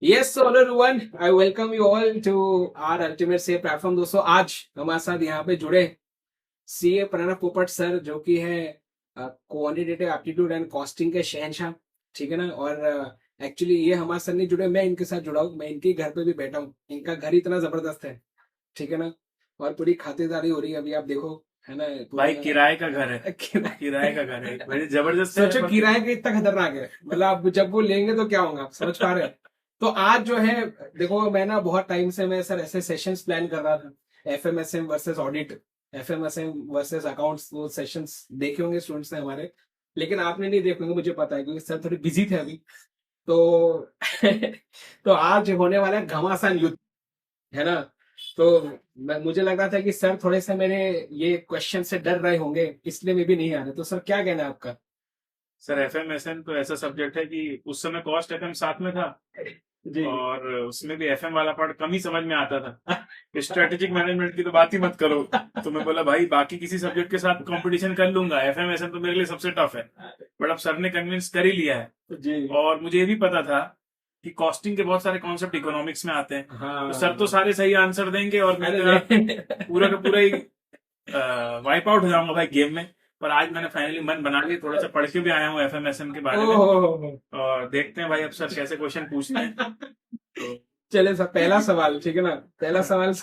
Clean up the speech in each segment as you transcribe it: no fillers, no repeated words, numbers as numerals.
Yes hello everyone, I welcome you all to our ultimate से platform. दोस्तों, आज हमारे साथ यहाँ पे जुड़े सीए प्रणव पोपट सर, जो कि है क्वांटिटेटिव एप्टीट्यूड एंड कॉस्टिंग के शहंशाह। ठीक है ना। और एक्चुअली ये हमारे सर नहीं जुड़े, मैं इनके साथ जुड़ा हूँ। मैं इनके घर पे भी बैठा हूँ। इनका घर इतना जबरदस्त है, ठीक है ना। और पूरी खातिरदारी हो रही है, अभी आप देखो, है ना। भाई पूरा किराए का घर है। किराए का घर है, बड़ी जबरदस्त है। सोचो किराए का इतना खतरनाक है, मतलब आप जब वो लेंगे तो क्या होगा, आप समझ पा रहे हैं। तो आज जो है, देखो मैं ना बहुत टाइम से मैं सर ऐसे सेशंस प्लान कर रहा था। एफएमएसएम वर्सेस ऑडिट, एफएमएसएम वर्सेस अकाउंट्स, वो सेशंस देखे होंगे स्टूडेंट्स ने हमारे। लेकिन आपने नहीं देखे होंगे, मुझे पता है, क्योंकि सर थोड़े बिजी थे अभी। तो तो आज होने वाला है घमासान युद्ध, है ना। तो मुझे लग रहा था कि सर थोड़े से मेरे ये क्वेश्चन से डर रहे होंगे, इसलिए मैं भी नहीं आ रहे। तो सर क्या कहना है आपका? सर एफएमएसएन तो ऐसा सब्जेक्ट है कि उस समय कॉस्ट एफएम साथ में था जी। और उसमें भी एफएम वाला पार्ट कम ही समझ में आता था। स्ट्रेटेजिक मैनेजमेंट की तो बात ही मत करो। तो मैं बोला भाई बाकी किसी सब्जेक्ट के साथ कंपटीशन कर लूंगा, एफएमएसएन तो मेरे लिए सबसे टफ है। बट अब सर ने कन्विंस कर ही लिया है। जी। और मुझे ये भी पता था कि कॉस्टिंग के बहुत सारे कॉन्सेप्ट इकोनॉमिक्स में आते हैं। हाँ। तो सर तो सारे सही आंसर देंगे और अरे मेरा नहीं। पूरा का पूरा ही वाइप आउट हो जाऊंगा भाई गेम में। पर आज मैंने फाइनली मन बना लिया, थोड़ा सा पढ़ के भी आया हूँ एफएमएसएम के बारे में। ओह, और देखते हैं भाई अब सर कैसे क्वेश्चन पूछते हैं। तो चले सर, पहला सवाल, ठीक है ना। पहला सवाल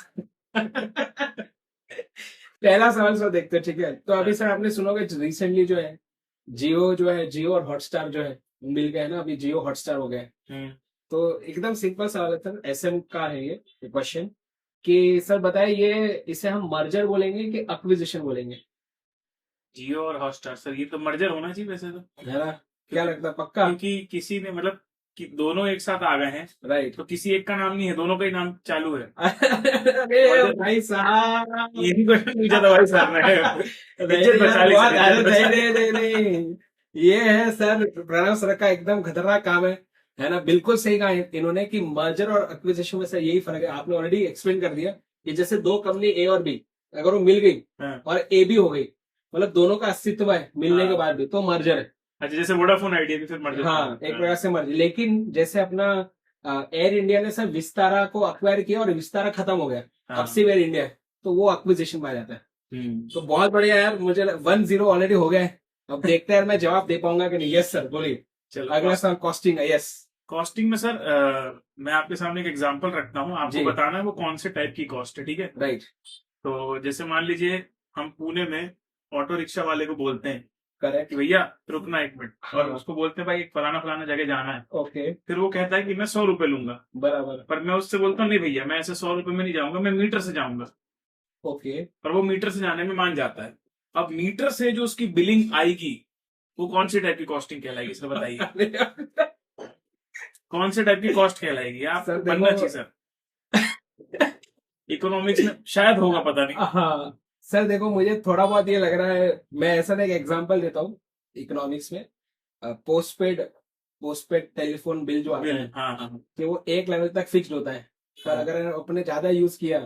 पहला सवाल सर देखते हैं, ठीक है। तो अभी सर आपने सुनोगे रिसेंटली जो है, जियो और हॉटस्टार जो है मिल गए ना, अभी जियो हॉटस्टार हो गए। तो एकदम सिंपल सवाल है सर, एसएम का है ये क्वेश्चन, कि सर बताए ये, इसे हम मर्जर बोलेंगे कि एक्विजिशन बोलेंगे? जियो और हॉटस्टार, सर ये तो मर्जर होना चाहिए वैसे तो। है ना। क्या क्योंकि लगता है, पक्का? क्योंकि किसी ने मतलब कि दोनों एक साथ आ गए हैं, राइट। तो किसी एक का नाम नहीं है, दोनों का ही नाम चालू है। अरे और जब भाई साहब, यही क्वेश्चन पूछा था भाई सर ने। नहीं इज्जत बचा यार, ली बहुत, सर, अरे इज्जत नहीं बचा ली। नहीं नहीं नहीं, ये है सर प्रणव सर का एकदम खतरनाक काम है ना। बिल्कुल सही कहा इन्होंने कि मर्जर और एक्विजिशन में से यही फर्क है। आपने ऑलरेडी एक्सप्लेन कर दिया कि जैसे दो कंपनी ए और बी अगर वो मिल गई हाँ और ए बी हो गई, मतलब दोनों का अस्तित्व है मिलने के हाँ। बाद भी, तो मर्जर है। अच्छा, जैसे वोडाफोन आइडिया भी फिर मर्जर हाँ, था। एक प्रकार से मर्जर। लेकिन जैसे अपना एयर इंडिया ने सर विस्तारा को अक्वायर किया और विस्तारा खत्म हो गया, अब हाँ। सिर्फ एयर इंडिया है, तो वो एक्विजिशन में आ जाता है। तो हम्म। बहुत बढ़िया यार, मुझे 1-0 ऑलरेडी हो गया है। अब देखते हैं यार मैं जवाब दे पाऊंगा कि नहीं। यस सर, बोलिए। अगला चलो, सवाल कॉस्टिंग है। यस। कॉस्टिंग में सर मैं आपके सामने एक एग्जांपल रखता हूँ, आपको जी। बताना है वो कौन से टाइप की कॉस्ट है, ठीक है। राइट। तो जैसे मान लीजिए हम पुणे में ऑटो रिक्शा वाले को बोलते हैं करेक्ट। कि भैया रुकना एक मिनट, और हाँ। उसको बोलते हैं भाई एक फलाना फलाना जगह जाना है। ओके। फिर वो कहता है कि मैं 100 रुपए लूंगा। बराबर। पर मैं उससे बोलता हूँ नहीं भैया, मैं ऐसे 100 रुपए में नहीं जाऊंगा, मैं मीटर से जाऊंगा। ओके। पर वो मीटर से जाने में मान जाता है। अब मीटर से जो उसकी बिलिंग आएगी, वो कौन सी टाइप की कॉस्टिंग कहलाएगी सर, बताइए। कौन से टाइप की कॉस्ट कहलाएगी, आप सर बनना देखो, चाहिए सर। इकोनॉमिक्स में शायद होगा, पता नहीं। हाँ सर देखो, मुझे थोड़ा बहुत ये लग रहा है। मैं ऐसा ना एक एग्जांपल देता हूँ इकोनॉमिक्स में। पोस्टपेड पोस्टपेड टेलीफोन बिल जो आता बिल, है, हाँ हाँ। कि वो एक लेवल तक फिक्स्ड होता है। पर हाँ। अगर अपने ज्यादा यूज किया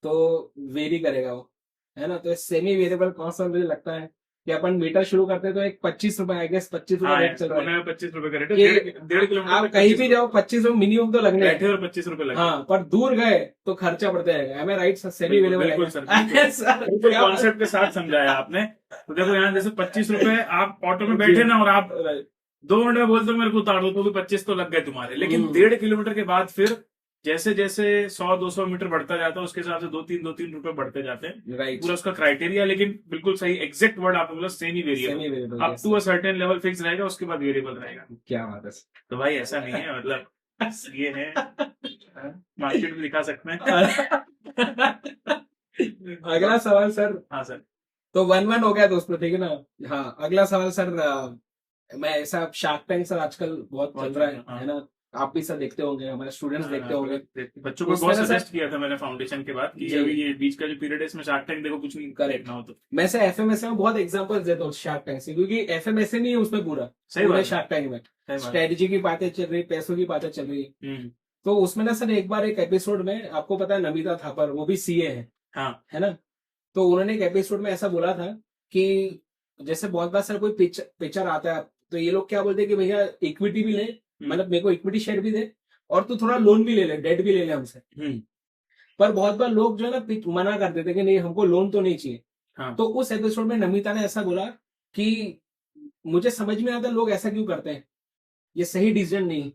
तो वेरी करेगा वो, है ना। तो सेमी वेरिएबल कॉस्ट में मुझे लगता है कि अपन मीटर शुरू करते हैं तो एक 25 रुपए, आई गेस 25 रुपए हाँ रेट चल रहा पुणे है में 25 रुपए का रेट है, कि डेढ़ किलोमीटर आप में कहीं 25 भी रुपए जाओ 25 रुपए मिनिमम तो लगने बैठे हैं। और 25 रुपए लगे। हाँ, पर दूर गए तो खर्चा बढ़ता है। एम आई राइट सर, सेमी बिल्कुल वेरिएबल बिल्कुल है सर, क्या? बिल्कुल सर बिल्कुल क्या बात- कॉन्सेप्ट के साथ समझाया आपने। तो देखो यहाँ जैसे 25 रुपए आप ऑटो में जी। बैठे ना, और आप राइट। 2 मिनट में बोलते हो मेरे को उतार दो, तो भी 25 तो लग गए तुम्हारे। लेकिन 1.5 किलोमीटर के बाद फिर जैसे जैसे 100-200 मीटर बढ़ता जाता है, उसके हिसाब से 2-3 रुपए बढ़ते जाते हैं। राइट। पूरा उसका क्राइटेरिया, लेकिन बिल्कुल सही एग्जैक्ट वर्ड आपने बोला, semi variable. Semi variable, up yes to a sir. Certain level fix रहेगा, उसके बाद वेरिएबल रहेगा। क्या बात है सर। तो भाई ऐसा नहीं है, मतलब ये है, मार्केट में दिखा सकते हैं। अगला सवाल सर। हाँ सर। तो 1-1 हो गया दोस्तों, ठीक है ना। हाँ, अगला सवाल सर। मैं ऐसा, शार्क टैंक सर आजकल बहुत चल रहा हाँ है ना। आप भी सर देखते होंगे, हमारे स्टूडेंट्स देखते होंगे। बच्चों तो को उसमें बहुत ना सर, सजेस्ट किया था मैंने फाउंडेशन के बाद कि जी, अभी ये बीच का जो पीरियड है इसमें शार्क टैंक देखो, कुछ नहीं करेक्ट। देखना हो तो। मैं से एफएमएसए में बहुत एग्जांपल्स देता हूँ शार्क टैंक से, क्योंकि एफएमएसए नहीं है उसमें पूरा, सही पूरे बात है, शार्क टैंक में सही बात है। स्ट्रेटेजी की बातें चल रही, पैसों की बातें चल रही। तो उसमें ना सर एक बार एक एपिसोड में, आपको पता है नमिता थापर, वो भी सीए हाँ है ना। तो उन्होंने एक एपिसोड में ऐसा बोला था कि जैसे बहुत बार सर कोई पिक्चर आता है, तो ये लोग क्या बोलते हैं कि भैया इक्विटी भी ले, मतलब मेरे को इक्विटी शेयर भी दे, और तू थोड़ा लोन भी ले ले, डेट भी ले ले हमसे। पर बहुत बार लोग जो है ना मना कर देते कि नहीं हमको लोन तो नहीं चाहिए। हाँ। तो उस एपिसोड में नमिता ने ऐसा बोला कि मुझे समझ में आता लोग ऐसा क्यों करते हैं, ये सही डिसीजन नहीं।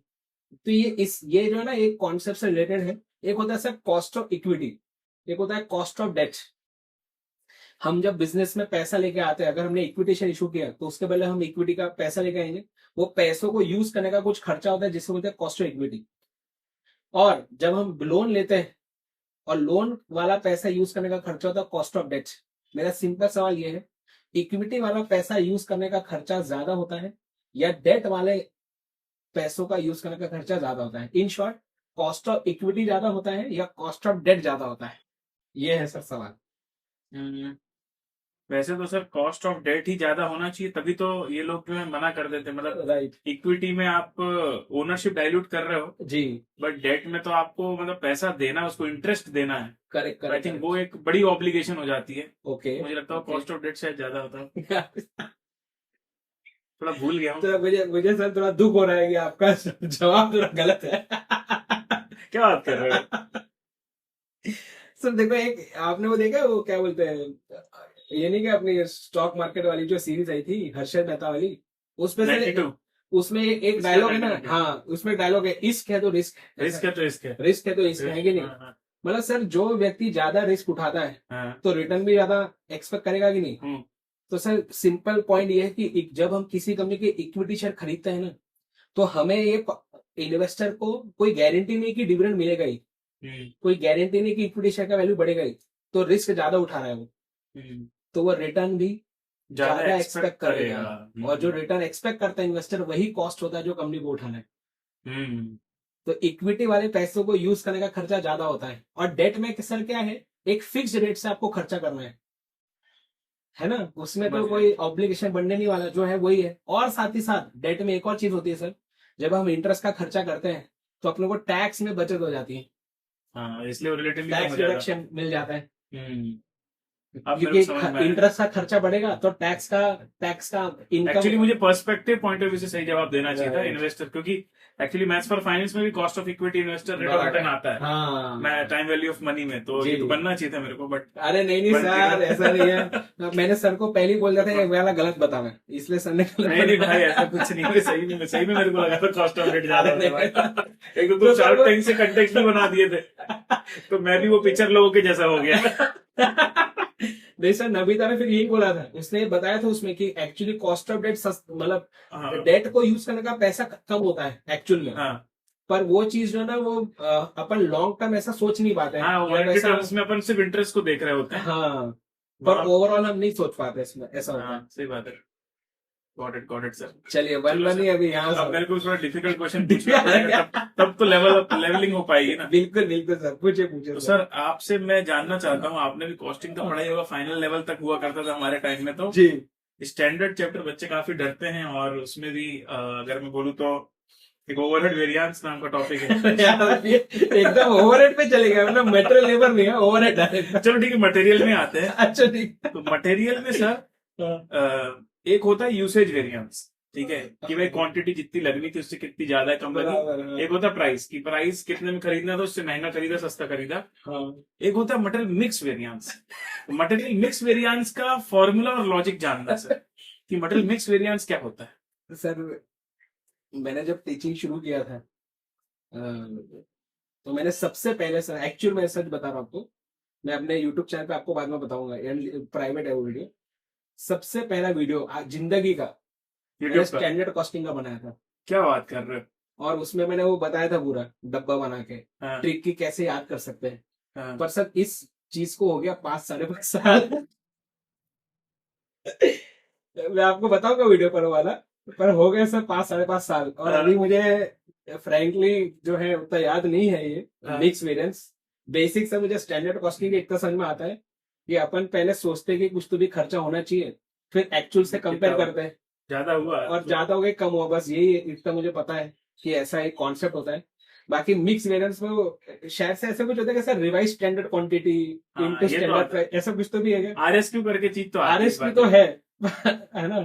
तो ये जो है ना एक कॉन्सेप्ट से रिलेटेड है। एक होता है सर कॉस्ट ऑफ इक्विटी, एक होता है कॉस्ट ऑफ डेट। हम जब बिजनेस में पैसा लेके आते हैं, अगर हमने इक्विटी शेयर इशू किया तो उसके पहले हम इक्विटी का पैसा लेके आएंगे, वो पैसों को यूज करने का कुछ खर्चा होता है जिससे बोलते हैं कॉस्ट ऑफ इक्विटी। और जब हम लोन लेते हैं और लोन वाला पैसा यूज करने का खर्चा होता है कॉस्ट ऑफ डेट। मेरा सिंपल सवाल ये है, इक्विटी वाला पैसा यूज करने का खर्चा ज्यादा होता है या डेट वाले पैसों का यूज करने का खर्चा ज्यादा होता है? In short, cost of equity ज्यादा होता है या कॉस्ट ऑफ डेट ज्यादा होता है? ये है सर सवाल। वैसे तो सर कॉस्ट ऑफ डेट ही ज्यादा होना चाहिए, तभी तो ये लोग जो है मना कर देते हैं। मतलब राइट इक्विटी में आप ओनरशिप डाइल्यूट कर रहे हो जी, बट डेट में तो आपको मतलब पैसा देना है, उसको इंटरेस्ट देना है। Correct I correct. थिंक वो एक बड़ी ऑब्लिगेशन हो जाती है। ओके, मुझे लगता है कॉस्ट ऑफ डेट शायद ज्यादा होता है। थोड़ा भूल गया हूँ। तो मुझे सर थोड़ा दुख हो रहा है कि आपका जवाब थोड़ा गलत है। क्या बात कर रहे हो? सर देखो, एक आपने वो देखा, वो क्या बोलते हैं, ये नहीं कि अपनी स्टॉक मार्केट वाली जो सीरीज आई थी हर्षद मेहता वाली, उसमें से 92 उसमें एक डायलॉग है ना, हाँ उसमें डायलॉग है, इश्क है तो रिस्क, रिस्क है तो रिस्क है, रिस्क है तो इश्क है कि नहीं? हाँ, मतलब सर जो व्यक्ति ज्यादा रिस्क उठाता है हाँ, तो रिटर्न भी ज्यादा एक्सपेक्ट करेगा कि नहीं? हम्म, तो सर सिंपल पॉइंट ये है कि जब हम किसी कंपनी के इक्विटी शेयर खरीदते हैं ना, तो हमें ये इन्वेस्टर को कोई गारंटी नहीं कि डिविडेंड मिलेगा ही, कोई गारंटी नहीं कि इक्विटी शेयर का वैल्यू बढ़ेगा ही, तो रिस्क ज्यादा उठा रहा है वो, तो वो रिटर्न भी ज्यादा एक्सपेक्ट करेगा। और जो रिटर्न एक्सपेक्ट करता है इन्वेस्टर, वही कॉस्ट होता है जो कंपनी को उठाना है। तो इक्विटी वाले पैसों को यूज करने का खर्चा ज्यादा होता है। और डेट में सर क्या है, एक फिक्स रेट से आपको खर्चा करना है ना, उसमें तो कोई ऑब्लिगेशन बनने नहीं वाला, जो है वही है। और साथ ही साथ डेट में एक और चीज होती है सर, जब हम इंटरेस्ट का खर्चा करते हैं तो अपने को टैक्स में बचत हो जाती है, हाँ, इसलिए रिलेटिवली टैक्स डिडक्शन मिल जाता है। अब क्योंकि इंटरेस्ट का खर्चा बढ़ेगा तो टैक्स का इनकम। एक्चुअली मुझे पर्सपेक्टिव पॉइंट ऑफ व्यू से सही जवाब देना चाहिए था Right. इन्वेस्टर, क्योंकि एक्चुअली मैथ्स फॉर फाइनेंस में भी cost of equity investor rate of return आता है। हाँ, मैं टाइम वैल्यू ऑफ मनी में, तो जी। ये तो बनना चाहिए था मेरे को, बट अरे नहीं सर, ऐसा नहीं है। मैंने सर को पहले ही बोल दिया था ये वाला गलत बताना, इसलिए सर ने नहीं भाई ऐसा कुछ नहीं है। सही में मेरे को लगा था कॉस्ट ऑफ रेट ज्यादा अरे होता है। एक तो शार्क टैंक से कंटेक्स्ट भी बना दिए थे, तो मैं भी वो पिक्चर लोगों के जैसा हो गया। नहीं सर, नबीता ने फिर यही बोला था, उसने बताया था उसमें कि एक्चुअली कॉस्ट ऑफ डेट मतलब हाँ, डेट को यूज करने का पैसा कम होता है एक्चुअल में। हाँ, पर वो चीज जो है ना, वो अपन लॉन्ग टर्म ऐसा सोच नहीं पाते हैं। हाँ, या वैसा, उसमें अपन सिर्फ इंटरेस्ट को देख रहे होते हैं। हाँ, पर ओवरऑल हम नहीं सोच पाते इसमें, ऐसा होता है। हाँ, सही बात है। Got it sir. चलिए वन वन ही अभी यहाँ अब मेरे को थोड़ा डिफिकल्ट क्वेश्चन पूछना पूछना पड़ेगा, तब तो लेवलिंग हो पाएगी ना। बिल्कुल बिल्कुल सर, पूछे तो सर आपसे मैं जानना चाहता हूँ, आपने भी कॉस्टिंग का पढ़ाई होगा, फाइनल लेवल तक हुआ करता था हमारे टाइम में, तो जी। स्टैंडर्ड चैप्टर बच्चे काफी डरते हैं, और उसमें भी अगर मैं बोलूँ तो एक ओवरहेड वेरिएंस नाम का टॉपिक है। यार ये एकदम ओवरहेड पे चले गए, मतलब मटेरियल लेबर नहीं है, ओवरहेड डायरेक्ट। चलो ठीक है, मटेरियल में आते हैं। अच्छा ठीक। तो मटेरियल में सर एक होता है यूसेज वेरिएंस, ठीक है, कि भाई क्वांटिटी जितनी लगनी थी उससे कितनी ज्यादा है, कम लगी। एक होता है प्राइस, की प्राइस कितने में खरीदना था, उससे महंगा खरीदा सस्ता खरीदा। एक होता है material mix variance. Material mix variance का फॉर्मूला और लॉजिक जानना सर, कि मटेरियल मिक्स वेरिएंस क्या होता है। सर मैंने जब टीचिंग शुरू किया था तो मैंने सबसे पहले सर, एक्चुअल में सच बता रहा हूँ आपको, मैं अपने यूट्यूब चैनल पे आपको बाद में बताऊंगा, प्राइवेट है वो वीडियो। सबसे पहला वीडियो जिंदगी का स्टैंडर्ड कॉस्टिंग का बनाया था। क्या बात कर रहे हो? और उसमें मैंने वो बताया था पूरा डब्बा बना के, हाँ, ट्रिक की कैसे याद कर सकते हैं। हाँ, पर सर इस चीज को हो गया 5-5.5 साल। मैं आपको बताऊंगा वीडियो पर वाला, पर हो गया सर 5-5.5 साल। और हाँ, अभी मुझे फ्रैंकली जो है उतना याद नहीं है ये हाँ, मिक्स वेरिएंस। बेसिक से मुझे स्टैंडर्ड कॉस्टिंग इतना समझ में आता है कि अपन पहले सोचते हैं कि कुछ तो भी खर्चा होना चाहिए, फिर एक्चुअल से कंपेयर करते हैं, ज्यादा हुआ और ज्यादा हो गया कम हुआ, बस यही इतना मुझे पता है कि ऐसा एक कॉन्सेप्ट होता है। बाकी मिक्स वेरिएंस में शायद से ऐसा कुछ होता है कि sir revise standard quantity into ये तो ऐसा कुछ तो भी है। RSQ करके चीज तो आती है, RSQ तो है है ना।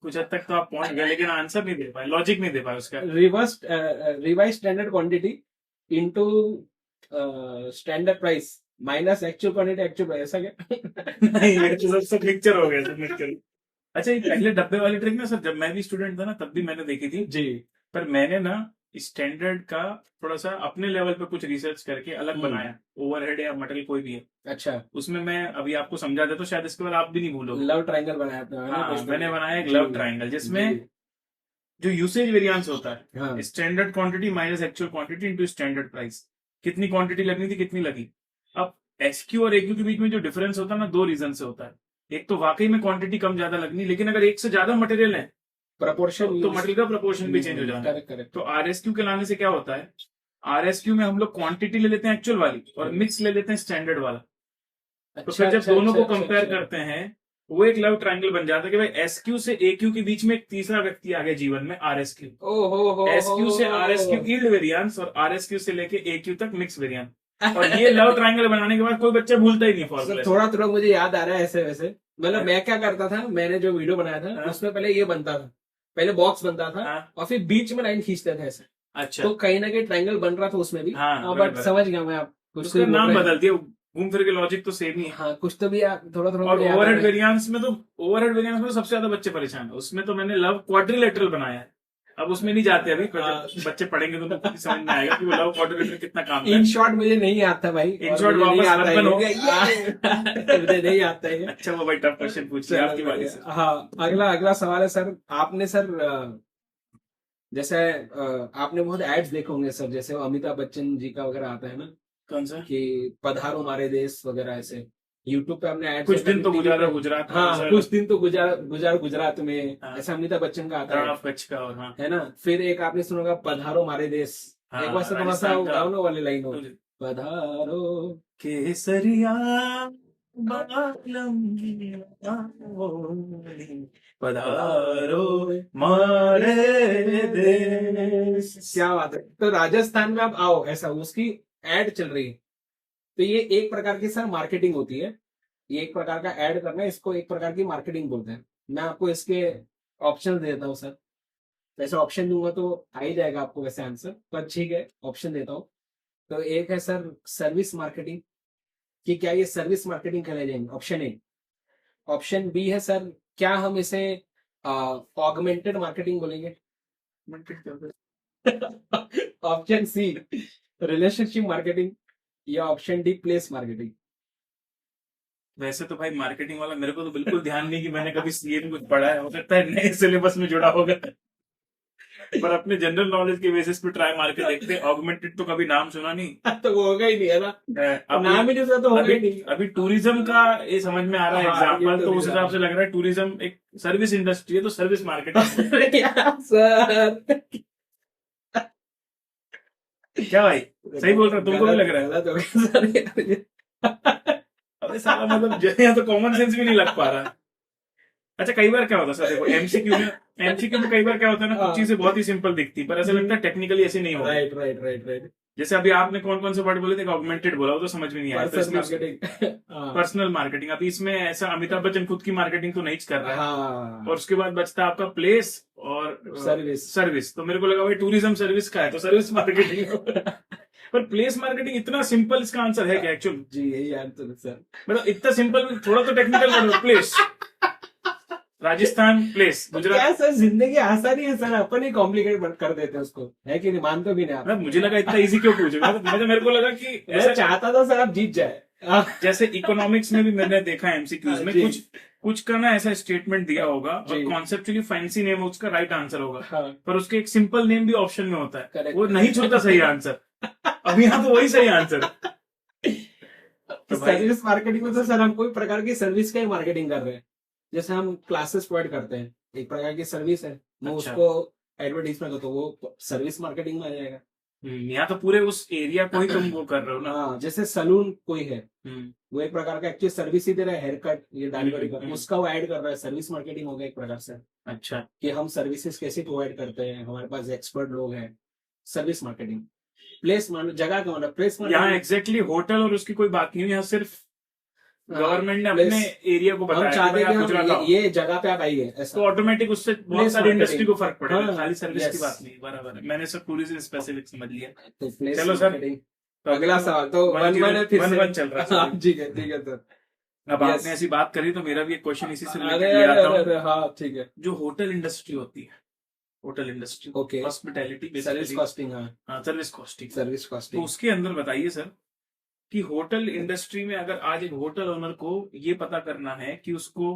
कुछ हद तक तो आप पहुंच गए, लेकिन आंसर नहीं दे पाए, लॉजिक नहीं दे पाए उसका। Revise standard quantity into standard price minus actual quantity actual price, ऐसा क्या? नहीं ये तो सब मिक्सचर हो गया, सब मिक्सचर। अच्छा, ये पहले डब्बे वाली ट्रिक ना सर, जब मैं भी स्टूडेंट था ना तब भी मैंने देखी थी, जी। पर मैंने ना स्टैंडर्ड का थोड़ा सा अपने लेवल पे कुछ रिसर्च करके अलग बनाया, ओवरहेड या मटेरियल कोई भी है। अच्छा, उसमें मैं अभी आपको समझा दे तो शायद इसके बाद आप भी नहीं भूलोगे। लव ट्रायंगल बनाया था मैंने हाँ, कुछ तो। मैंने बनाया एक जी, लव ट्रायंगल जिसमें जी, जो यूसेज वेरिएंस होता है, हाँ, standard quantity minus actual quantity into standard price, कितनी क्वांटिटी लगनी थी कितनी लगी। अब एसक्यू और एक्यू के बीच में जो डिफरेंस होता है ना, दो रीजन से होता है। एक तो वाकई में क्वांटिटी कम ज्यादा लगनी, लेकिन अगर एक से ज्यादा मटेरियल है प्रपोर्शन तो मटेरियल का प्रपोर्शन भी चेंज हो जाता है। Correct correct. तो आरएसक्यू के लाने से क्या होता है, आरएसक्यू में हम लोग क्वांटिटी ले लेते हैं एक्चुअल वाली और मिक्स ले लेते हैं स्टैंडर्ड वाला। तो फिर जब दोनों को कंपेयर करते हैं वो एक लव ट्रायंगल बन जाता है कि भाई एसक्यू से एक्यू के बीच में एक तीसरा व्यक्ति आ गया जीवन में, आरएसक्यू। ओहो, एसक्यू से आरएसक्यू यील्ड वेरिएंस और आरएसक्यू से लेके एक्यू तक मिक्स वेरिएंस। और ये लव ट्रायंगल बनाने के बाद कोई बच्चा भूलता ही नहीं फॉर्मूला। थोड़ा थोड़ा मुझे याद आ रहा है ऐसे वैसे। मतलब मैं क्या करता था, मैंने जो वीडियो बनाया था हाँ। उसमें पहले ये बनता था, पहले बॉक्स बनता था हाँ। और फिर बीच में लाइन खींचते थे ऐसे। अच्छा, तो कहीं ना कहीं ट्रायंगल बन रहा था उसमें भी। हाँ, बट बराबर। समझ गया मैं, आप कुछ उसका नाम बदल दिया, घूम फिर के लॉजिक तो सेम ही है। हाँ, कुछ तो भी थोड़ा थोड़ा और मुझे याद आ ओवरहेड रहा है। वेरिएंस में तो सबसे ज्यादा बच्चे परेशान है। उसमें तो मैंने लव क्वाड्रिलेटरल बनाया है। अब उसमें नहीं जाते अभी, पर जब बच्चे पढ़ेंगे तो उनको खुद ही समझ में आएगा कि वो लव क्वाड्रिलेटरल कितना काम इन शॉर्ट मुझे नहीं आता भाई, इन शॉर्ट वापस अर्बन हो गया। मुझे नहीं आता है। अच्छा, वो भाई टफ क्वेश्चन पूछिए आपकी बारी से। हाँ, अगला अगला सवाल है सर। आपने सर जैसे आपने बहुत एड्स देखे होंगे सर, जैसे वो अमिताभ बच्चन जी का वगैरह आता है ना, कौन सा? कि पधारो हमारे देश वगैरह ऐसे। यूट्यूब पे हमने एड्स कुछ दिन तो गुजारा गुजरात में, हाँ, कुछ दिन तो गुजार गुजरात में, हाँ। ऐसा अमिताभ बच्चन का आता रण है, ऑफ कच्छ का, और हाँ, है ना। फिर एक आपने सुना होगा पधारो हमारे देश। हाँ, एक बार से थोड़ा सा राजस्थान का। गाओ ना वाली लाइन हो, पधारो केसरिया बालम पधारो मारे देश। क्या बात है। तो राजस्थान में आप आओ, ऐसा उसकी एड चल रही है। तो ये एक प्रकार की सर मार्केटिंग होती है, ये एक प्रकार का ऐड करना है, इसको एक प्रकार की मार्केटिंग बोलते हैं। मैं आपको इसके ऑप्शन देता हूँ सर। वैसे ऑप्शन दूंगा तो आ ही जाएगा आपको वैसे आंसर, पर ठीक है ऑप्शन देता हूँ। तो एक है सर सर्विस मार्केटिंग, कि क्या ये सर्विस मार्केटिंग कहलाए जाएंगे, ऑप्शन ए। ऑप्शन बी है सर, क्या हम इसे ऑगमेंटेड मार्केटिंग बोलेंगे। ऑप्शन सी रिलेशनशिप मार्केटिंग, या ऑप्शन डी प्लेस मार्केटिंग। वैसे तो भाई मार्केटिंग वाला मेरे को तो बिल्कुल ध्यान नहीं कि मैंने कभी सीए में कुछ पढ़ा है, हो सकता है नए सिलेबस में जुड़ा होगा। पर अपने जनरल नॉलेज के बेसिस पे ट्राई मार के देखते हैं। ऑगमेंटेड तो कभी नाम सुना नहीं। तो वो होगा ही नहीं है ना, नाम ही नहीं सुना तो होगा ही नहीं। अभी टूरिज्म का ये समझ में आ रहा है हाँ, एग्जाम्पल, तो उस हिसाब से लग रहा है टूरिज्म एक सर्विस इंडस्ट्री है, तो सर्विस मार्केटिंग। सर क्या भाई सही बोल रहा, तुमको भी लग रहा है? गलत हो गया सर। अरे साला, मतलब यहाँ तो कॉमन सेंस भी नहीं लग पा रहा। अच्छा, कई बार क्या होता है सर, देखो एमसीक्यू में कई बार क्या होता है ना, कुछ चीजें बहुत ही सिंपल दिखती है पर ऐसा लगता है टेक्निकली ऐसे नहीं होगा। Right right right right. जैसे अभी आपने कौन कौन से वर्ड बोले थे, ऑगमेंटेड बोला, वो तो समझ में नहीं आया। पर्सनल मार्केटिंग, अभी इसमें ऐसा अमिताभ बच्चन खुद की मार्केटिंग तो नहीं कर रहा है। हाँ, और उसके बाद बचता है आपका प्लेस और सर्विस। तो मेरे को लगा भाई टूरिज्म सर्विस का है तो सर्विस मार्केटिंग। पर प्लेस मार्केटिंग इतना सिंपल, इसका आंसर है क्या एक्चुअल? जी यही आंसर है सर। मतलब इतना सिंपल, थोड़ा तो technical. Place Rajasthan, place Gujarat. क्या सर, जिंदगी आसानी है सर, अपन ही कॉम्प्लिकेट कर देते हैं उसको, है कि नहीं? मानते भी नहीं आप? मुझे लगा इतना इजी क्यों पूछेगा, मेरे को लगा कि ऐसा चाहता था सर आप जीत जाए। जैसे इकोनॉमिक्स में भी मैंने देखा एमसीक्यूज में कुछ का ना ऐसा स्टेटमेंट दिया होगा और कॉन्सेप्चुअली फैंसी नेम उसका राइट आंसर होगा। हाँ। पर उसके एक सिंपल नेम भी ऑप्शन में होता है, Correct. वो नहीं छूटता सही आंसर। अब यहाँ तो वही सही आंसर। सर्विस मार्केटिंग में तो सर हम कोई प्रकार की सर्विस का ही मार्केटिंग कर रहे हैं। जैसे हम क्लासेस प्रोवाइड करते हैं, एक प्रकार की सर्विस है, मैं उसको एडवर्टीजमेंट करता हूँ, वो सर्विस मार्केटिंग में आ जाएगा। यहाँ तो पूरे उस एरिया को ही तुम वो कर रहे हो ना। हाँ, जैसे सलून कोई है, वो एक प्रकार का एक्चुअली सर्विस ही दे रहा है, हेयर कट ये दाढ़ी का, उसका वो ऐड कर रहा है, सर्विस मार्केटिंग हो गया एक प्रकार से। अच्छा, कि हम सर्विसेज कैसे प्रोवाइड करते हैं, हमारे पास एक्सपर्ट लोग हैं, सर्विस मार्केटिंग। प्लेस जगह का मतलब प्लेस, यहाँ एग्जैक्टली होटल और उसकी कोई बात नहीं है, यहाँ सिर्फ गवर्नमेंट ने अपने एरिया को हम बताया कि चाहते भाई हैं आप कि गुजरात हम आओ, ये जगह पे आप आइए तो ऐसा। ऑटोमेटिक उससे बहुत Place सारी marketing। इंडस्ट्री को फर्क पड़ेगा, हाँ, खाली सर्विस की yes। बात नहीं। बराबर है, मैंने सब टूरिज्म स्पेसिफिक समझ लिया। तो place चलो सर, marketing। तो अगला सवाल तो 1-1 है फिर से। 1-1 चल रहा है हाँ, सर। ठीक है सर। अब Yes। आपने ऐसी बात करी तो मेरा भी एक क्वेश्चन इसी से अरे रिलेटेड ले अरे आता हूँ। अरे, हाँ ठीक है। जो होटल इंडस्ट्री होती है, hotel industry, okay. Hospitality, service costing. हाँ, सर्विस कॉस्टिंग, सर्विस तो कॉस्टिंग। उसके अंदर बताइए सर कि होटल इंडस्ट्री में अगर आज एक होटल ओनर को ये पता करना है कि उसको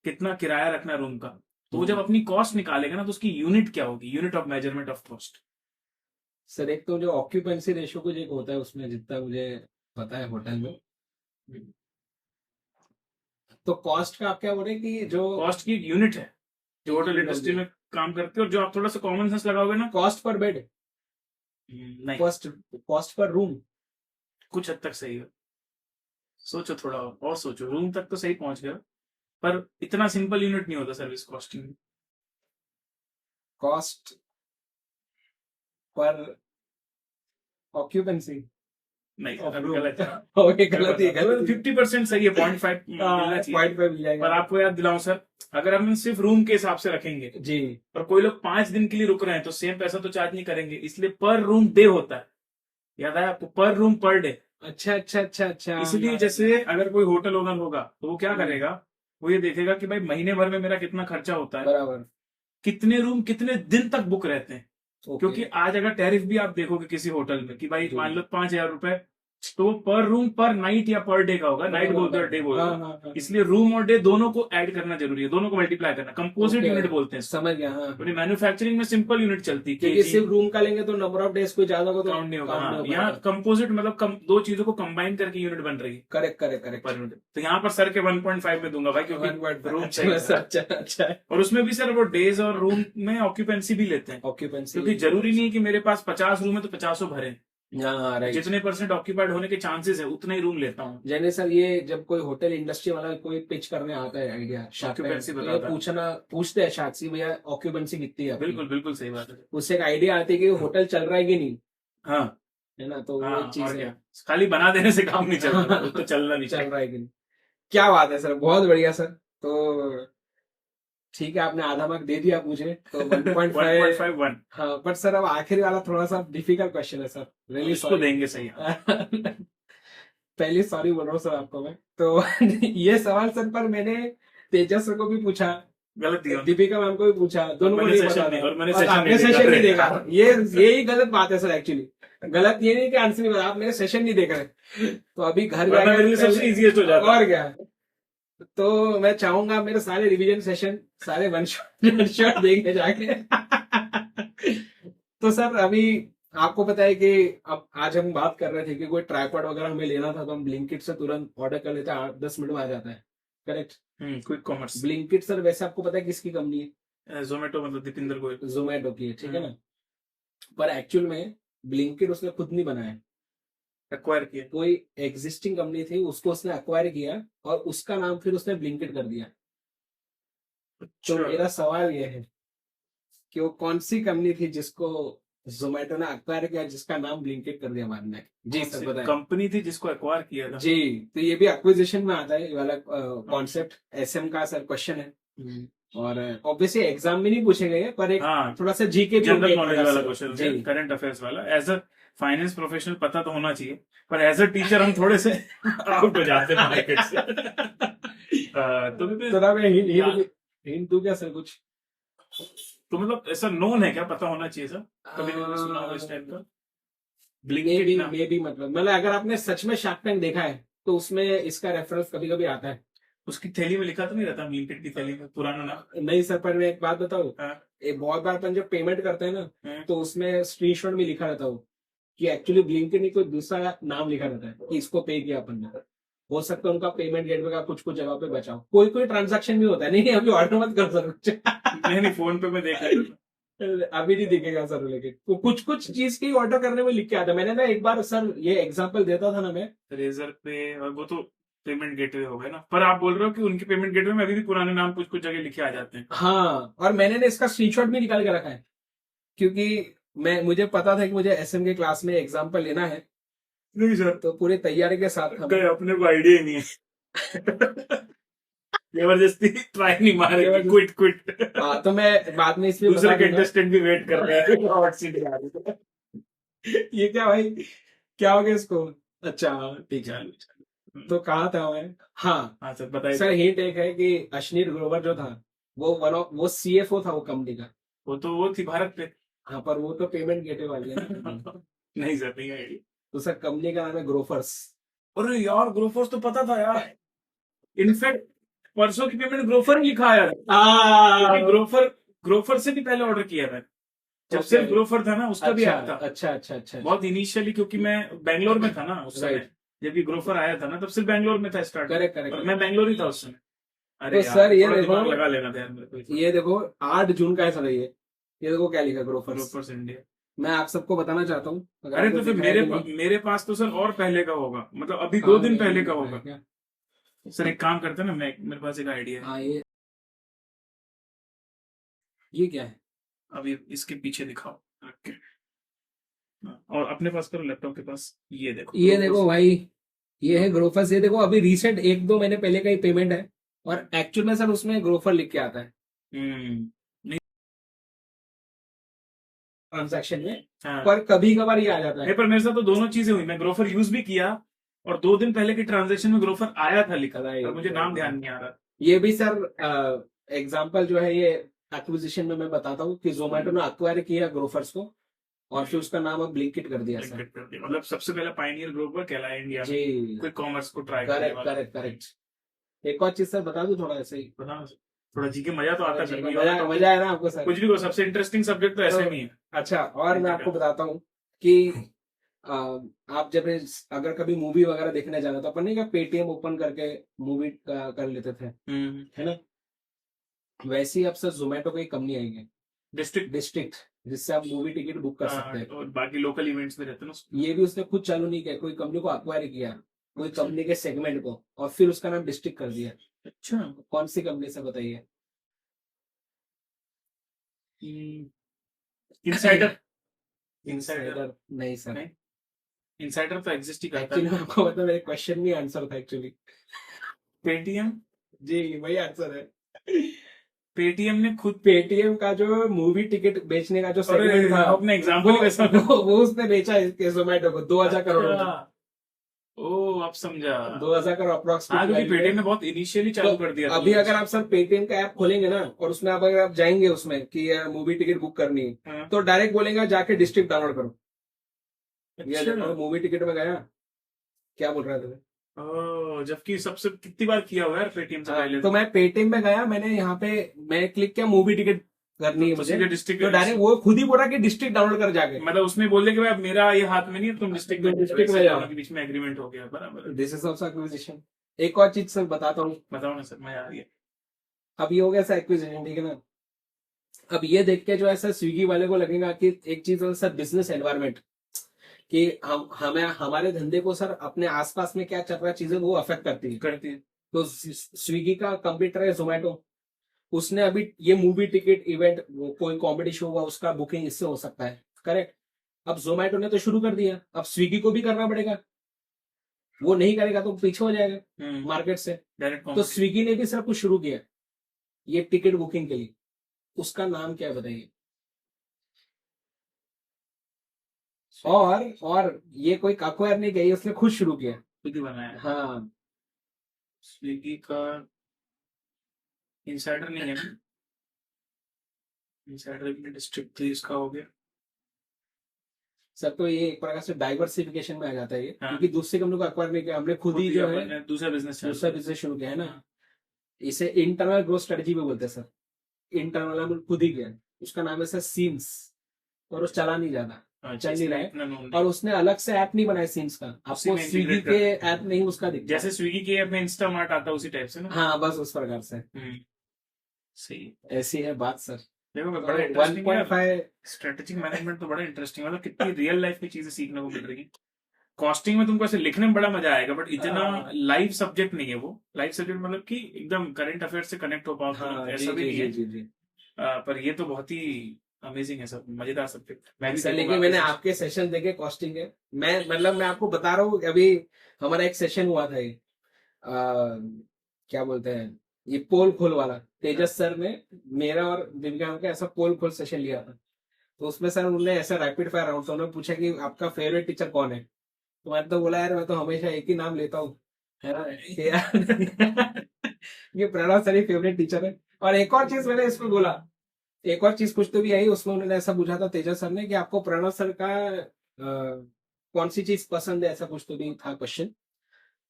कितना किराया रखना रूम का, तो वो जब अपनी कॉस्ट निकालेगा ना, तो उसकी यूनिट क्या होगी, unit of measurement of cost? Sir एक तो जो ऑक्यूपेंसी रेशियो कुछ एक होता है उसमें, जितना मुझे पता है होटल में, तो कॉस्ट का आप क्या बोल रहे हैं कि जो कॉस्ट की यूनिट है जो होटल इंडस्ट्री में काम करते हैं, और जो आप थोड़ा सा कॉमन सेंस लगाओगे ना, कॉस्ट पर बेड, नहीं, कॉस्ट पर रूम। कुछ हद तक सही है। सोचो थोड़ा और सोचो, रूम तक तो सही पहुंच गया, पर इतना सिंपल यूनिट नहीं होता service costing. Cost per occupancy. नहीं, Of अभी room। गलत है। ओके, गलत ही है। 50% सही है, 0.5 मिलना चाहिए। 0.5 मिल जाएगा। पर आपको याद दिलाऊं सर, अगर हम सिर्फ रूम के हिसाब से रखेंगे, जी। और कोई लोग 5 दिन के लिए रुक रहे हैं, तो सेम पैसा तो चार्ज नहीं करेंगे, इसलिए पर रूम डे होता है। याद है आपको, पर रूम पर डे। अच्छा। इसलिए जैसे अगर कोई होटल ओनर होगा तो वो क्या करेगा, वो ये देखेगा कि भाई महीने भर में मेरा कितना खर्चा होता है, बराबर। कितने रूम कितने दिन तक बुक रहते हैं। ओके। क्योंकि आज अगर टैरिफ भी आप देखोगे किसी होटल में कि भाई जी। मान लो 5,000 रुपए, तो पर रूम पर नाइट या पर डे का होगा, नाइट बोलते हैं डे बोलते हैं। हाँ। इसलिए रूम और डे दोनों को ऐड करना जरूरी है, दोनों को मल्टीप्लाई करना, कंपोजिट Okay। यूनिट बोलते हैं। समझ गया। हाँ, अपनी मैन्युफैक्चरिंग में सिंपल यूनिट चलती है, क्योंकि सिर्फ रूम का लेंगे तो नंबर ऑफ डेज कोई ज्यादा होगा तो काउंट नहीं होगा। count हाँ, नहीं यहाँ होगा। कंपोजिट मतलब दो चीजों को कंबाइन करके यूनिट बन रही है करेक्ट पर यूनिट। तो यहाँ पर सर के 1.5 में दूंगा भाई, क्योंकि रूम अच्छा है। और उसमें भी सर वो डेज और रूम में ऑक्यूपेंसी भी लेते हैं, ऑक्यूपेंसी। क्योंकि जरूरी नहीं है कि मेरे पास 50 रूम है तो 50 भरे। हाँ, राइट। जितने % ऑक्यूपाइड होने के चांसेस है उतने ही रूम लेता हूँ। जैसे सर ये जब कोई होटल इंडस्ट्री वाला कोई पिच करने आता है आइडिया, Occupancy तो ये बताता है। पूछते हैं शायद भैया ऑक्यूपेंसी कितनी है आपकी? बिल्कुल बिल्कुल सही बात है। उससे एक आइडिया आती है कि होटल चल रहा है कि नहीं, हाँ है ना? तो वो हाँ, एक चीज और है, क्या, खाली बना देने से काम नहीं चलता, वो तो चलना नहीं चल चाहिए। रहा है कि नहीं। क्या बात है सर, बहुत बढ़िया सर। तो ठीक है, आपने आधा मार्क दे दिया मुझे, तो 1.5। 1.51 हाँ, बट सर अब आखिरी वाला थोड़ा सा डिफिकल्ट क्वेश्चन है सर, रियली इसको देंगे सही। पहले सॉरी बोल रहा हूँ सर आपको मैं तो ये सवाल सर पर मैंने तेजस सर को भी पूछा, गलत दिया। दीपिका मैम को भी पूछा, दोनों को मैंने नहीं session पता नहीं- था। और मैंने और session आपने नहीं सेशन देखा। नहीं देखा, यही गलत बात है सर। एक्चुअली गलत ये नहीं कि आंसर नहीं पता, आप मेरे सेशन नहीं देख रहे, तो अभी घर वरना मेरे लिए सबसे जाके easiest हो जाता। और क्या। तो मैं चाहूंगा मेरे सारे रिवीजन सेशन सारे वन शॉट देखने जाके। तो सर अभी आपको पता है कि अब आज हम बात कर रहे थे कि कोई ट्राइपॉड वगैरह हमें लेना था, तो हम ब्लिंकिट से तुरंत ऑर्डर कर लेते हैं, 8-10 मिनट में आ जाता है। Correct. Quick commerce. Blinkit sir वैसे आपको पता है किसकी कंपनी है? जोमेटो, मतलब दीपिंदर गोयल। जोमेटो की है, ठीक है ना? पर एक्चुअल में ब्लिंकिट उसने खुद नहीं बनाया, एक्वायर किया। कोई एग्जिस्टिंग कंपनी थी उसको उसने एक्वायर किया और उसका नाम फिर उसने ब्लिंकिट कर दिया। तो मेरा सवाल यह है कि वो कौन सी कंपनी थी जिसको जोमेटो ने एक्वायर किया, जिसका नाम ब्लिंकिट कर दिया बाद में? जी सर बताएं। कंपनी थी जिसको एक्वायर किया था। जी, तो ये भी एक्विजिशन में आता है, ये वाला कॉन्सेप्ट एसएम का सर क्वेश्चन है, और ऑब्वियसली एग्जाम में नहीं पूछे गए, पर एक हाँ, थोड़ा सा जीके भी जनरल होंगे नॉलेज एक वाला तरह क्वेश्चन, से। जी, करंट अफेयर्स वाला। एज अ फाइनेंस प्रोफेशनल पता तो होना चाहिए, पर एज अ टीचर हम थोड़े से आउट हो जाते हैं मार्केट से। तो थोड़ा मैं हिंट दूं क्या सर कुछ? तो मतलब ऐसा नोन है क्या, पता होना चाहिए सर? कभी कभी सुना होगा इस टाइप का मे ब्लिंकिट ना। बी मतलब अगर आपने सच में शार्क टैंक देखा है तो उसमें इसका रेफरेंस कभी कभी आता है। उसकी थैली में लिखा तो नहीं रहता ब्लिंकिट की थैली में पुराना नाम? नहीं सर, पर मैं एक बात बताऊं, हाँ। एक बहुत बार अपन जब पेमेंट करते हैं ना, हम्म। तो उसमें स्क्रीनशॉट में लिखा रहता हो कि एक्चुअली ब्लिंकिट नहीं, कोई दूसरा नाम लिखा रहता है कि इसको पे किया अपन ने। हो सकता है उनका पेमेंट गेटवे का कुछ कुछ जगह पे बचाओ, कोई ट्रांजैक्शन भी होता है। नहीं अभी ऑर्डर मत कर सर। नहीं, फोन पे मैं देख रहा था। अभी नहीं दिखेगा सर, लेकिन तो कुछ चीज की ऑर्डर करने में लिख के आता। मैंने ना एक बार सर ये एग्जांपल देता था ना मैं, रेजर पे, और वो तो पेमेंट गेटवे हो गए ना, पर आप बोल रहे हो कि उनके पेमेंट गेटवे में अभी भी पुराने नाम कुछ कुछ जगह लिखे आ जाते हैं। हाँ, और मैंने ना इसका स्क्रीनशॉट भी निकाल के रखा है, क्योंकि मुझे पता था कि मुझे एसएम के क्लास में एग्जाम्पल लेना है, नहीं सर, तो पूरे तैयारी के साथ अपने को आइडिया ही नहीं है। जबरदस्ती ट्राई नहीं मारेगी, क्विट। हाँ, तो मैं बाद में इसलिए दूसरे बता दूंगा। कंटेस्टेंट भी वेट कर रहे हैं हॉट सीट आ रही है। ये क्या भाई, क्या हो गया इसको? अच्छा ठीक है। चलो तो कहा था मैं? हाँ हाँ सर बताइए। सर, हिंट एक है कि अश्नीर ग्रोवर जो था वो सीएफओ था वो कंपनी का। वो थी भारत पे। हाँ, पर वो तो पेमेंट गेटवे वाली है ना। नहीं सर, नहीं आइडिया। तो सर कंपनी का नाम है ग्रोफर्स। अरे यार ग्रोफर्स तो पता था यार, इनफैक्ट परसों की पेमेंट ग्रोफर ही लिखा आया था, क्योंकि ग्रोफर से भी पहले ऑर्डर किया था, जब Okay. सिर्फ ग्रोफर था ना उसका भी अच्छा ऐप था। अच्छा। बहुत इनिशियली, क्योंकि मैं बैंगलोर में था ना उस समय, Right. जब ये ग्रोफर आया था ना तब सिर्फ बैंगलोर में था स्टार्ट, करेक्ट और करेक्ट। मैं बैंगलोर ही था उस समय। अरे तो यार सर ये थोड़ा देखो, दिमाग लगा लेना था यार मेरे को। ये देखो 8 जून का है सर ये देखो क्या लिखा, ग्रोफर्स। Grofers India. मैं आप सबको बताना चाहता हूँ, अगर अरे आपको तो फिर दिख रहा है कि नहीं। मेरे पास तो सर और पहले का होगा, मतलब अभी कहाँ 2 दिन नहीं पहले दिख का रहा है होगा। क्या? सर एक काम करते हैं ना, मैं मेरे पास एक आइडिया है। हाँ, ये क्या है? अभी इसके पीछे दिखाओ रख के। और अपने पास करो, लैपटॉप के पास, ये देखो ये देखो भाई, ये है ग्रोफर्स। ग्रोफर्स। ये देखो अभी रिसेंट 1-2 महीने पहले का ही पेमेंट है, और एक्चुअल में सर उसमें ग्रोफर लिख के आता है नहीं। ट्रांजैक्शन में। हाँ पर कभी कभार ये आ जाता नहीं, है। पर मेरे साथ तो दोनों चीजें हुई, मैं ग्रोफर यूज भी किया और 2 दिन पहले की ट्रांजेक्शन में ग्रोफर आया था लिखा, Right, और मुझे नाम ध्यान नहीं आ रहा। ये भी सर एग्जाम्पल जो है ये एक्विजिशन में मैं बताता हूँ कि जोमेटो ने अक्वायर किया ग्रोफर्स को, और फिर उसका नाम अब ब्लिंकिट कर दिया सर। Blinkit कर दिया। मतलब सबसे पहला पायनियर ग्रोवर कहलाया इंडिया में जी, क्विक कॉमर्स को ट्राई करने करेक्ट वाला। Correct correct. एक और चीज सर बता दूं थोड़ा ऐसे ही? पता ना, थोड़ा जी के मजा तो आता है सर, कोई और मजा topic- मजा है ना आपको सर? कुछ भी को सबसे इंटरेस्टिंग सब्जेक्ट तो ऐसे तो- नहीं है। अच्छा, और मैं आपको बताता हूँ कि अ, आप जब अगर कभी मूवी वगैरह देखने जाना तो अपन नहीं क्या पेटीएम ओपन करके मूवी कर लेते थे, है ना? वैसे ही अब सर जोमेटो की कंपनी आई है, डिस्ट्रिक्ट। डिस्ट्रिक्ट, जिससे आप मूवी टिकट बुक कर सकते हैं। और बाकी लोकल इवेंट्स में रहते हैं ना उसमें। ये भी उसने खुद चालू नहीं किया, कोई कंपनी को अक्वायर किया, कोई अच्छा। कंपनी के सेगमेंट को, और फिर उसका नाम डिस्ट्रिक्ट कर दिया। अच्छा। कौन सी कंपनी से बताइए? इनसाइडर। इनसाइडर नहीं सर। नहीं, इनसाइडर तो एग्जिस्ट ही करता एक्चुअली है। आपको मतलब मेरे क्वेश्चन में आंसर था एक्चुअली। पेटीएम। जी, वही आंसर है। पेटीएम ने खुद पेटीएम का जो मूवी टिकट बेचने का जो अरे सेगमेंट था, आपने एग्जाम्पल कैसा वो उसने बेचा इसके जोमेटो को 2000 करोड़ में। अच्छा। ओ अब समझा। 2000 करोड़ हाँ अप्रोक्सीमेट। क्योंकि पेटीएम ने बहुत इनिशियली चालू कर दिया था। अभी अगर आप सर पेटीएम का ऐप खोलेंगे ना, और उसमें आप अगर आप जाएंगे उसमें कि मूवी टिकट बुक करनी है, हाँ। तो डायरेक्ट बोलेंगे जाके डिस्ट्रिक्ट डाउनलोड करो। ये अच्छा। देखो मूवी टिकट में गया, क्या बोल रहा था? ओह, जबकि सबसे कितनी बार किया हुआ है यार पेटीएम से पहले तो मैं पेटीएम में गया, मैंने यहाँ पे मैं क्लिक किया मूवी टिकट करनी है तो मुझे, सीधे डिस्ट्रिक्ट तो डायरेक्ट वो खुद ही बोला कि डिस्ट्रिक्ट डाउनलोड कर जाके। मतलब उसमें बोल दे कि भाई मेरा ये हाथ में नहीं है, तुम डिस्ट्रिक्ट में डिस्ट्रिक्ट में जाओ। के बीच में एग्रीमेंट हो गया, बराबर। This is also acquisition. एक और चीज सर बताता हूँ। बताओ ना सर, मैं आ रही है। अब ये हो गया सर एक्विजिशन, ठीक है ना? अब ये देख के जो है सर स्विगी वाले को लगेगा कि एक चीज है सर, बिजनेस एनवायरमेंट, कि हमें हमारे धंधे को सर अपने आसपास में क्या चल रहा है चीजें वो अफेक्ट करती है। करती है। तो स्विगी का कंप्यूटर है जोमेटो, उसने अभी ये मूवी टिकट इवेंट कोई कॉमेडी शो हुआ उसका बुकिंग इससे हो सकता है, करेक्ट? अब जोमेटो ने तो शुरू कर दिया, अब स्विगी को भी करना पड़ेगा, वो नहीं करेगा तो पीछे हो जाएगा मार्केट से। डायरेक्ट तो स्विगी ने भी सर कुछ शुरू किया ये टिकट बुकिंग के लिए, उसका नाम क्या है बताइए? और ये कोई अक्वायर नहीं किया, ये उसने खुद शुरू किया। खुद ही बनाया। हाँ, स्विगी का इंसाइडर नहीं है, इंसाइडर डिस्ट्रिक्ट थी इसका हो गया सर तो ये एक प्रकार से डाइवर्सिफिकेशन में आ जाता है ये, हाँ। क्योंकि दूसरी कंपनी को अक्वायर नहीं किया, हमने खुद ही जो है दूसरा बिजनेस शुरू किया है ना। इसे इंटरनल ग्रोथ स्ट्रेटेजी भी बोलते हैं सर। इंटरनल हमने खुद ही किया, उसका नाम है सर सीम्स, और वो चला नहीं जाता, चल नहीं रहा है, और उसने अलग से ऐप नहीं बनाया सीम्स का, आपको में स्विगी integrate के ऐप नहीं उसका दिखता जैसे स्विगी के ऐप में इंस्टामार्ट आता है उसी टाइप से ना। हाँ, बस उस प्रकार से। सही। ऐसी है बात सर। देखो तो बड़ा इंटरेस्टिंग है 1.5 स्ट्रेटेजिक मैनेजमेंट, तो बड़ा इंटरेस्टिंग, मतलब कितनी रियल लाइफ की चीजें सीखने को मिल रही है। कॉस्टिंग में तुमको ऐसे लिखने में बड़ा मजा आएगा, बट इतना लाइव सब्जेक्ट नहीं है वो। लाइव सब्जेक्ट मतलब कि एकदम करंट अफेयर से कनेक्ट हो पाओ, हाँ, ऐसा भी नहीं है। जी। पर ये तो बहुत ही अमेजिंग है, सब मजेदार सब्जेक्ट। मैं भी सर देखूंगा लेकिन मैंने आपके आपके सेशन देखे कॉस्टिंग के, मैं मतलब मैं आपको बता रहा हूँ, अभी हमारा एक सेशन हुआ था ये, क्या बोलते हैं, ये पोल खोल वाला, तेजस सर ने मेरा और दिव्यांग का ऐसा पोल खोल सेशन लिया था। तो उसमें सर उन्होंने ऐसा रैपिड फायर राउंड, तो उन्होंने पूछा कि आपका फेवरेट टीचर कौन है। तो मैंने तो बोला यार मैं तो हमेशा एक ही नाम लेता हूँ, है ना, कि यार ये प्रणव सर ही फेवरेट टीचर है। और एक और चीज मैंने इसमें बोला, एक और चीज पूछते भी आई, उसमें उन्होंने ऐसा पूछा था तेजस सर ने कि आपको प्रणव सर का कौन सी चीज पसंद है, ऐसा कुछ तो भी था क्वेश्चन।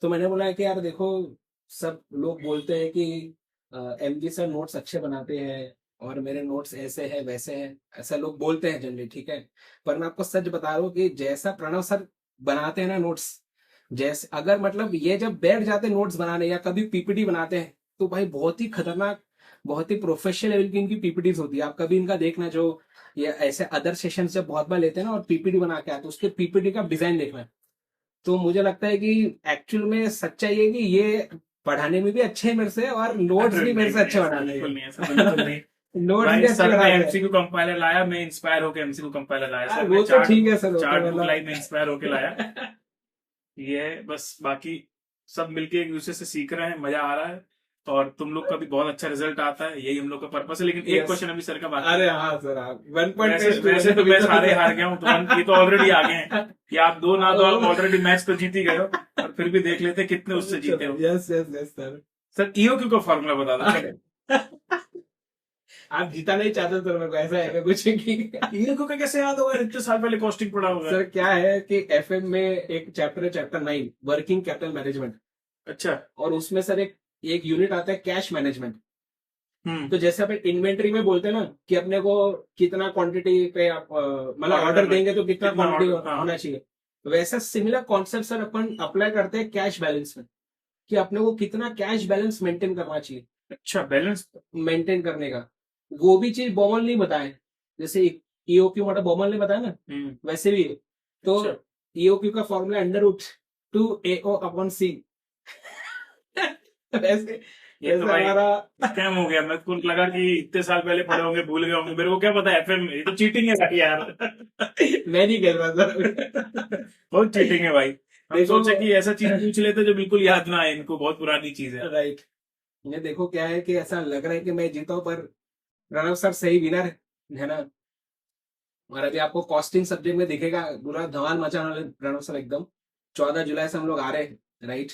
तो मैंने बोला कि यार देखो, सब लोग बोलते हैं कि एमजी सर नोट्स अच्छे बनाते हैं और मेरे नोट्स ऐसे हैं वैसे हैं, ऐसा लोग बोलते हैं जनरली, ठीक है। पर मैं आपको सच बता रहा हूँ कि जैसा प्रणव सर बनाते हैं ना नोट्स, जैसे अगर मतलब ये जब बैठ जाते हैं नोट्स बनाने या कभी पीपीटी बनाते हैं, तो भाई बहुत ही खतरनाक, बहुत ही प्रोफेशनल लेवल की इनकी पीपीटीज होती है। आप कभी इनका देखना, जो ये ऐसे अदर सेशन जब बहुत बार लेते हैं ना और पीपीटी बना के आते हैं, उसके पीपीटी का डिजाइन देखना। तो मुझे लगता है कि एक्चुअल में सच्चाई है कि ये पढ़ाने में भी अच्छे हैं मेरे से, और नोट्स भी मेरे से अच्छे बनाने बिल्कुल नहीं, ऐसा बिल्कुल नहीं। नोट्स भाई भी अच्छे सर ने बनाते हैं। एमसीक्यू कंपाइलर लाया, मैं इंस्पायर होके एमसीक्यू कंपाइलर लाया। यार सर वो ने तो ठीक है सर, वो तो चार्ट बुक मतलब लाई में इंस्पायर होके लाया। ये है बस, बाकी सब मिलके एक दूसरे से सीख रहे हैं, मजा आ रहा है, और तुम लोग का भी बहुत अच्छा रिजल्ट आता है, यही हम लोग का पर्पस है। लेकिन एक Yes. क्वेश्चन अभी सर का बाकी अरे है। हाँ सर, आप वैसे तो मैं सारे हार गया हूँ, तो ये तो ऑलरेडी आ गए हैं कि आप दो ना दो, आप ऑलरेडी मैच तो जीत ही गए हो, और फिर भी देख लेते कितने उससे जीते हो। Yes yes yes sir. Sir EOQ का फॉर्मूला बता दो। आप जीता नहीं चाहते सर, मेरे को ऐसा है कुछ कि ईओक्यू का कैसे याद होगा, इतने साल पहले कॉस्टिंग पढ़ा होगा। सर क्या है कि एफएम में एक चैप्टर है, चैप्टर 9, वर्किंग कैपिटल मैनेजमेंट। अच्छा। और उसमें सर एक यूनिट आता है कैश मैनेजमेंट। हम्म। तो जैसे अपन इन्वेंट्री में बोलते हैं ना कि अपने को कितना क्वांटिटी पे आप मतलब Order ऑर्डर करना- देंगे तो कितना कितना क्वांटिटी order, हाँ। होना चाहिए। वैसा सिमिलर कॉन्सेप्ट सर अपन अप्लाई करते हैं कैश बैलेंस में, कि अपने को कितना कैश बैलेंस मेंटेन करना चाहिए। अच्छा, बैलेंस। मेंटेन करने का वो भी चीज बॉमल नहीं बताए, जैसे ईओक्यू मतलब बॉमल ने बताया ना, वैसे भी है। तो अच्छा। ईओक्यू का formula under root 2AO upon c. वैसे ये तो भाई हमारा स्कैम हो गया, मेरे को लगा कि इतने साल पहले पढ़े होंगे, भूल गए होंगे, मेरे को क्या पता एफएम, ये तो चीटिंग है भाई यार। मैं नहीं कह रहा सर। बहुत चीटिंग है भाई। हम देखो- सोचे कि ऐसा चीज पूछ लेते जो बिल्कुल याद ना आए इनको, बहुत पुरानी चीज है। राइट। ये देखो क्या है कि ऐसा लग रहा है कि मैं जीता हूं, पर प्रणव सर सही विनर है ना। और अभी आपको कॉस्टिंग सब्जेक्ट में दिखेगा पूरा धमाल मचाने वाले प्रणव सर एकदम। 14 जुलाई से हम लोग आ रहे हैं, राइट।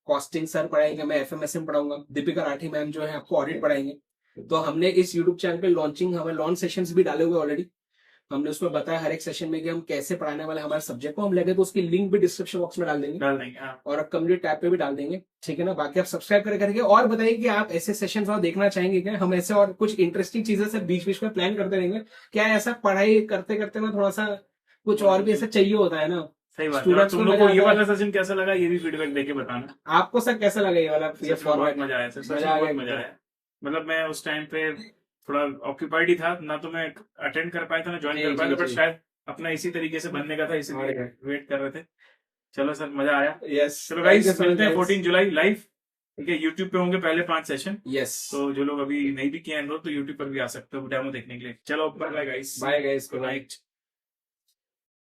कॉस्टिंग सर पढ़ाएंगे, मैं एफएमएसएम पढ़ाऊंगा, दीपिका राठी मैम जो है आपको ऑडिट पढ़ाएंगे। तो हमने इस यूट्यूब चैनल पे हमें लॉन्च सेशंस भी डाले हुए ऑलरेडी। हमने उसमें बताया हर एक सेशन में कि हम कैसे पढ़ाने वाले हमारे सब्जेक्ट को। हम लगे तो उसकी लिंक भी डिस्क्रिप्शन बॉक्स में डाल देंगे हाँ। और कम्युनिटी टैब पे भी डाल देंगे, ठीक है ना। बाकी आप सब्सक्राइब करके और बताइए कि आप ऐसे सेशंस और देखना चाहेंगे क्या। हम ऐसे और कुछ इंटरेस्टिंग चीजें से बीच बीच में प्लान करते रहेंगे। क्या ऐसा पढ़ाई करते करते ना थोड़ा सा कुछ और भी ऐसा चाहिए होता है ना। सही बात है। Students तुम को लोग मजा को ये आता है। वाला सेशन कैसा लगा, ये भी फीडबैक देके बताना। आपको सर कैसा लगा ये वाला सच में बहुत फॉर्मेट। मजा आया सर, सच में मजा आ बहुत गया मजा आया। मतलब मैं उस टाइम पे थोड़ा ऑक्यूपाइड ही था ना, तो मैं अटेंड कर पाया था ना ज्वाइन जी, कर पाया था, जी, बट जी। शायद अपना इसी तरीके से बनने का था, इसीलिए और वेट कर रहे थे। चलो सर, मजा आया। यस चलो गाइस, मिलते हैं 14 जुलाई लाइव, ठीक है। यूट्यूब पे होंगे पहले 5 सेशन। यस। तो जो लोग अभी नहीं भी किए एनरोल, तो यूट्यूब पर भी आ सकते हो डेमो देखने के लिए। चलो bye bye guys. Bye guys, good night.